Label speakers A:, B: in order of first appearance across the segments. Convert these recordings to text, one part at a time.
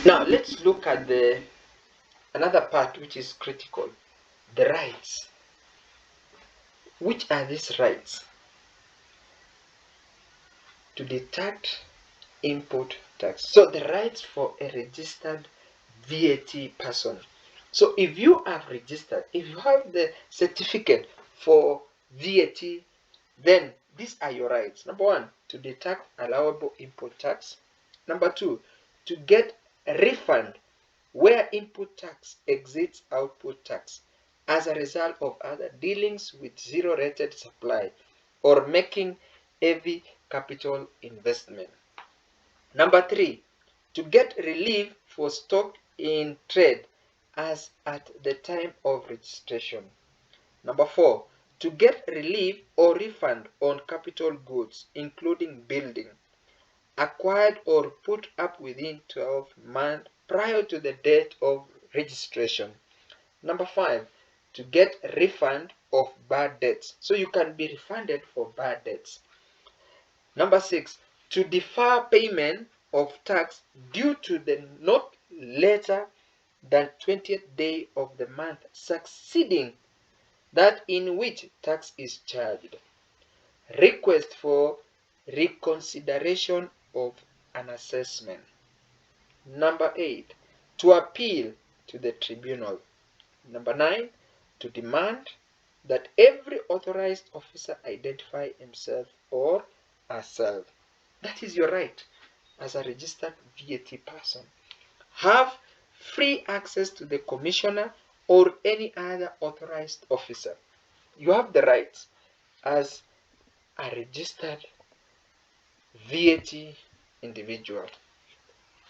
A: Now let's look at the another part which is critical, the rights. Which are these rights? To deduct input tax. So the rights for a registered VAT person. So if you have registered, if you have the certificate for VAT, then these are your rights. Number one, to deduct allowable input tax. Number two, to get a refund where input tax exceeds output tax as a result of other dealings with zero rated supply or making heavy capital investment. Number three, to get relief for stock in trade as at the time of registration. Number four, to get relief or refund on capital goods, including building, acquired or put up within 12 months prior to the date of registration. Number five, to get refund of bad debts. So you can be refunded for bad debts. Number six, to defer payment of tax due to the not later than 20th day of the month succeeding that in which tax is charged. Request for reconsideration of an assessment. Number eight, to appeal to the tribunal. Number nine, to demand that every authorized officer identify himself or herself. That is your right as a registered VAT person. Have free access to the commissioner or any other authorized officer. You have the right as a registered VAT individual.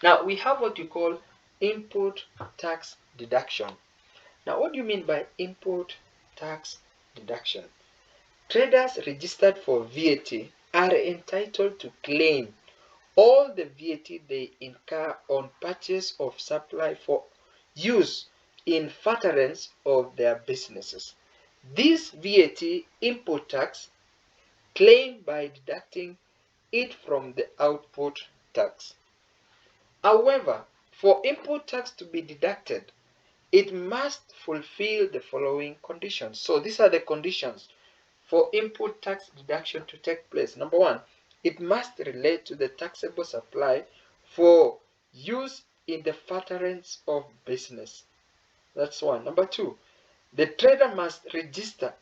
A: Now we have what you call input tax deduction. Now what do you mean by input tax deduction? Traders registered for VAT are entitled to claim all the VAT they incur on purchase of supply for use in furtherance of their businesses. This VAT input tax claimed by deducting it from the output tax. However, for input tax to be deducted, it must fulfill the following conditions. So these are the conditions for input tax deduction to take place. Number one, it must relate to the taxable supply for use in the furtherance of business. That's one. Number two, the trader must register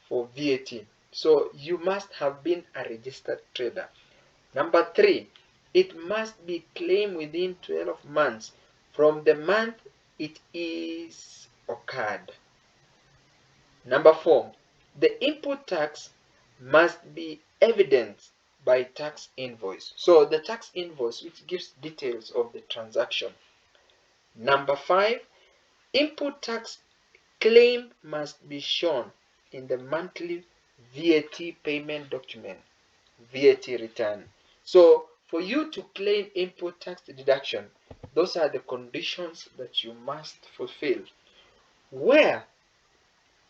A: for VAT. So you must have been a registered trader. Number three, it must be claimed within 12 months from the month it is occurred. Number four, the input tax must be evidenced by tax invoice. So the tax invoice which gives details of the transaction. Number five, input tax claim must be shown in the monthly VAT payment document, VAT return. So for you to claim input tax deduction, those are the conditions that you must fulfill. Where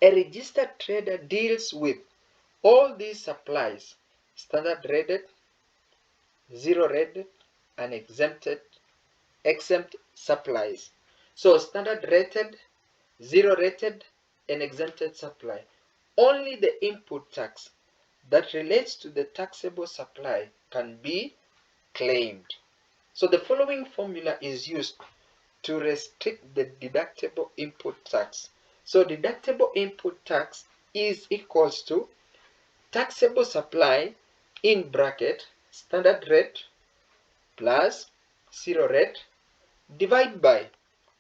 A: a registered trader deals with all these supplies, standard rated, zero rated, and exempt supplies. So standard rated, zero rated, and exempted supply. Only the input tax that relates to the taxable supply can be claimed. So the following formula is used to restrict the deductible input tax. So deductible input tax is equals to taxable supply in bracket standard rate plus zero rate divided by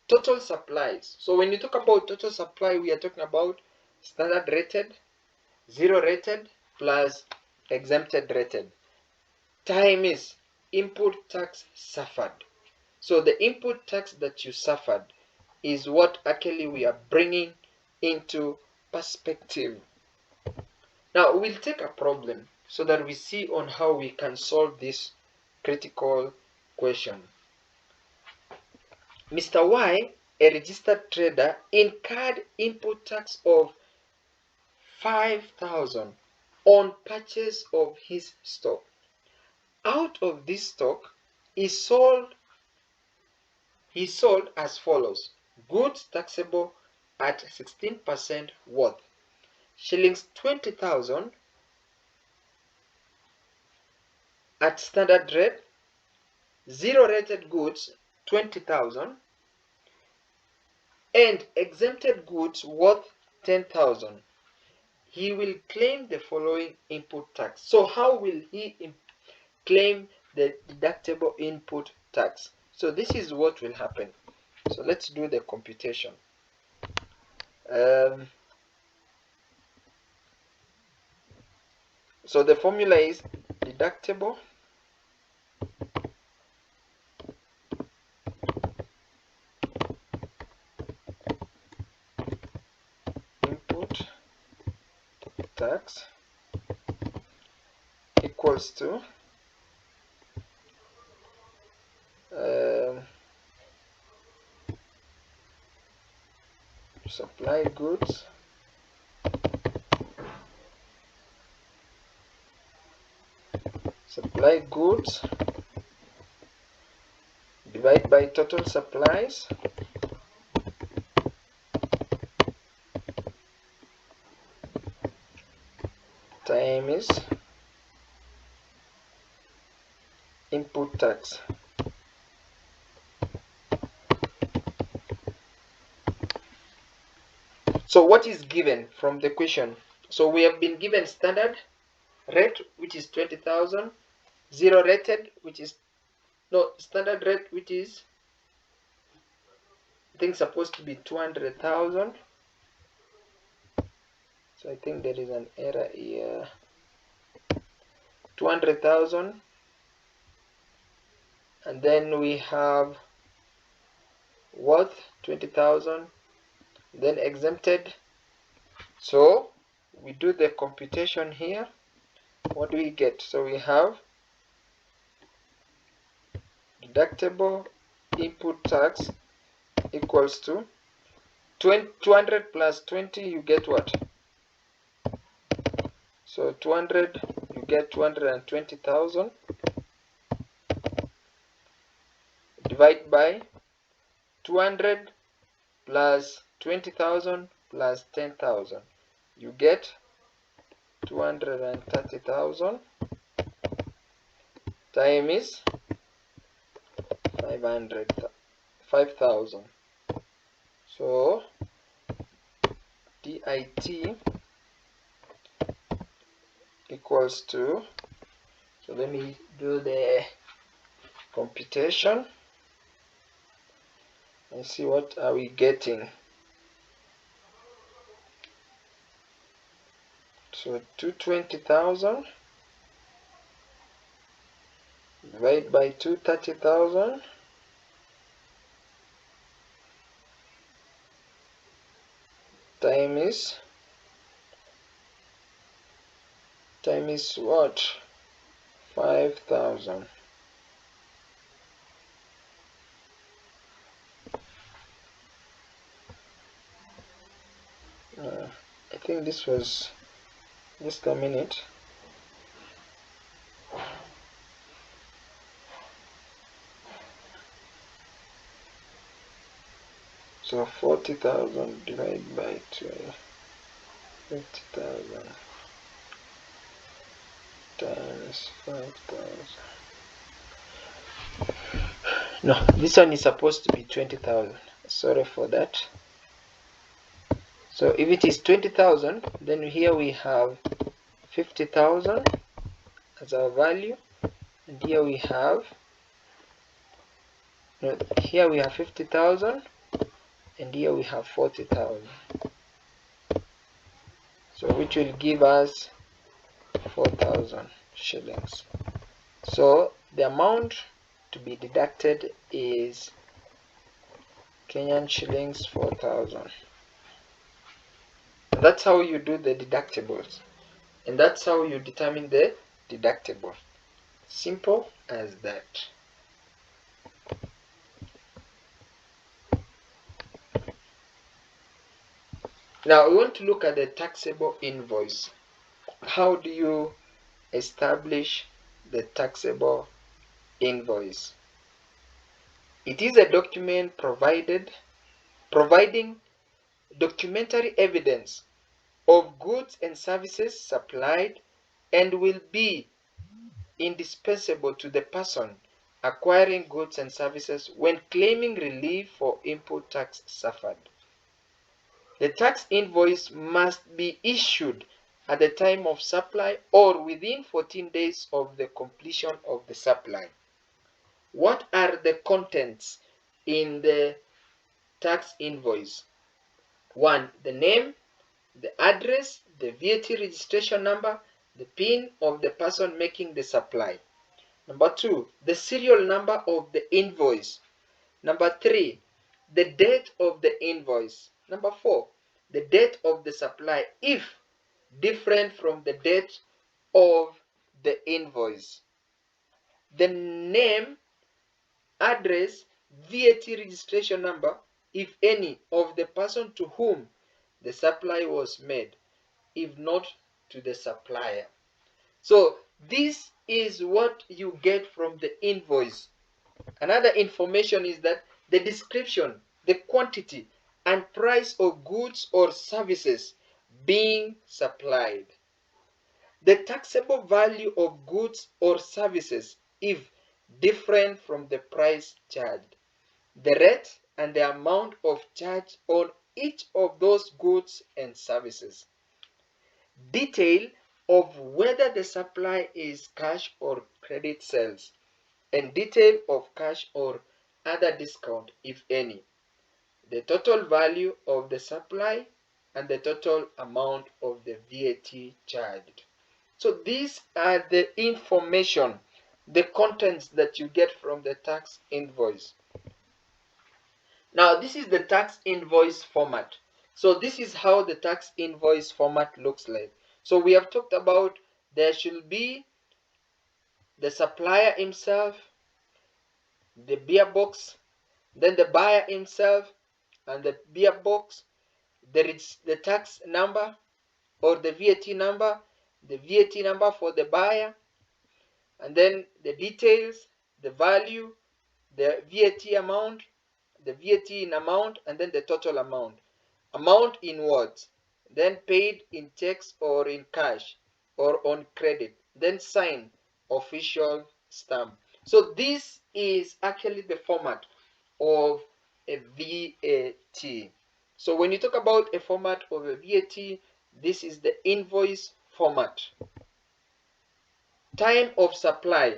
A: total supplies. So when you talk about total supply, we are talking about standard rated, zero rated plus exempted rated times input tax suffered. So the input tax that you suffered is what actually we are bringing into perspective. Now we'll take a problem so that we see on how we can solve this critical question. Mr. Y, a registered trader, incurred input tax of 5,000 on purchase of his stock. Out of this stock, he sold he sold as follows: goods taxable at 16% worth, shillings 20,000 at standard rate, zero rated goods 20,000, and exempted goods worth 10,000. He will claim the following input tax. So how will he claim the deductible input tax? So this is what will happen. So let's do the computation. So the formula is deductible input tax equals to supply goods divided by total supplies times input tax. So what is given from the question? So we have been given standard rate, which is 20,000, zero rated, which is standard rate, which is I think supposed to be 200,000. So I think there is an error here. 200,000, and then we have worth 20,000, then exempted. So we do the computation here. What do we get? So we have deductible input tax equals to 200 plus 20, you get what? So 200, you get 220,000 divided by 200 plus 20,000 plus 10,000, you get 230,000 times 5,000. So DIT equals to, so let me do the computation and see what are we getting. So 220,000 divided by 230,000 times what? 5,000. I think this was just a minute. So 40,000 divided by 12, 50,000 times 5,000. No, this one is supposed to be 20,000. Sorry for that. So if it is 20,000, then here we have 50,000 as our value, and here we have 50,000, and here we have 40,000. So which will give us 4,000 shillings. So the amount to be deducted is Kenyan shillings 4,000. That's how you do the deductibles, and that's how you determine the deductible. Simple as that. Now we want to look at the taxable invoice. How do you establish the taxable invoice? It is a document providing documentary evidence of goods and services supplied and will be indispensable to the person acquiring goods and services when claiming relief for input tax suffered. The tax invoice must be issued at the time of supply or within 14 days of the completion of the supply. What are the contents in the tax invoice? 1. The name, the address, the VAT registration number, the PIN of the person making the supply. Number 2, the serial number of the invoice. Number 3, the date of the invoice. Number 4, the date of the supply if different from the date of the invoice. The name, address, VAT registration number, if any, of the person to whom the supply was made, if not to the supplier. So this is what you get from the invoice. Another information is that the description, the quantity, and price of goods or services being supplied. The taxable value of goods or services if different from the price charged. The rate and the amount of charge on each of those goods and services. Detail of whether the supply is cash or credit sales, and detail of cash or other discount, if any. The total value of the supply and the total amount of the VAT charged. So these are the information, the contents that you get from the tax invoice. Now this is the tax invoice format. So this is how the tax invoice format looks like. So we have talked about there should be the supplier himself, the beer box, then the buyer himself and the beer box, the tax number or the VAT number for the buyer, and then the details, the value, the VAT amount, the VAT in amount, and then the total amount. Amount in words, then paid in checks or in cash or on credit, then sign, official stamp. So this is actually the format of a VAT. So when you talk about a format of a VAT, this is the invoice format. Time of supply.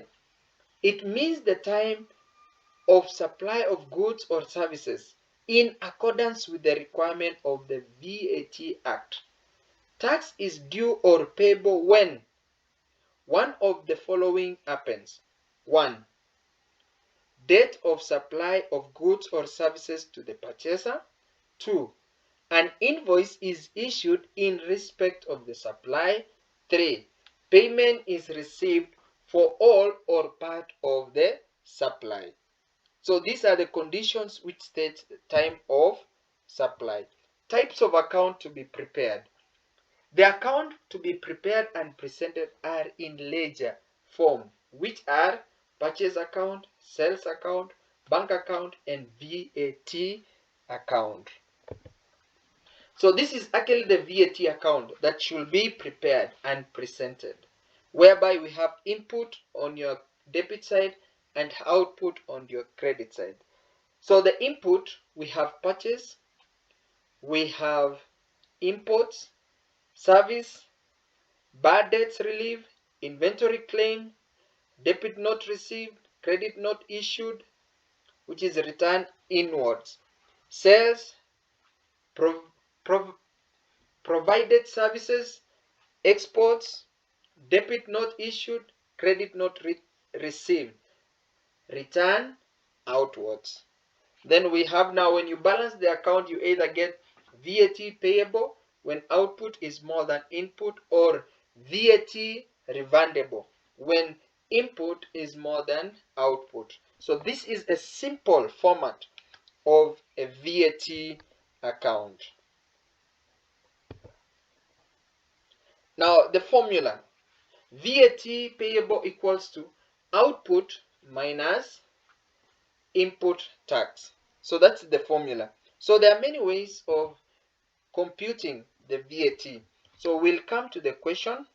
A: It means the time of supply of goods or services in accordance with the requirement of the VAT Act. Tax is due or payable when one of the following happens. 1. Date of supply of goods or services to the purchaser. 2. An invoice is issued in respect of the supply. 3. Payment is received for all or part of the supply. So these are the conditions which state the time of supply. Types of account to be prepared. The account to be prepared and presented are in ledger form, which are purchase account, sales account, bank account, and VAT account. So this is actually the VAT account that should be prepared and presented, whereby we have input on your debit side and output on your credit side. So the input, we have purchase, we have imports, service, bad debts relief, inventory claim, debit note received, credit note issued, which is returned inwards, sales, provided services, exports, debit note issued, credit note received, return outwards. Then we have now, when you balance the account, you either get VAT payable when output is more than input, or VAT refundable when input is more than output. So this is a simple format of a VAT account. Now the formula, VAT payable equals to output minus input tax. So that's the formula. So there are many ways of computing the VAT. So we'll come to the question.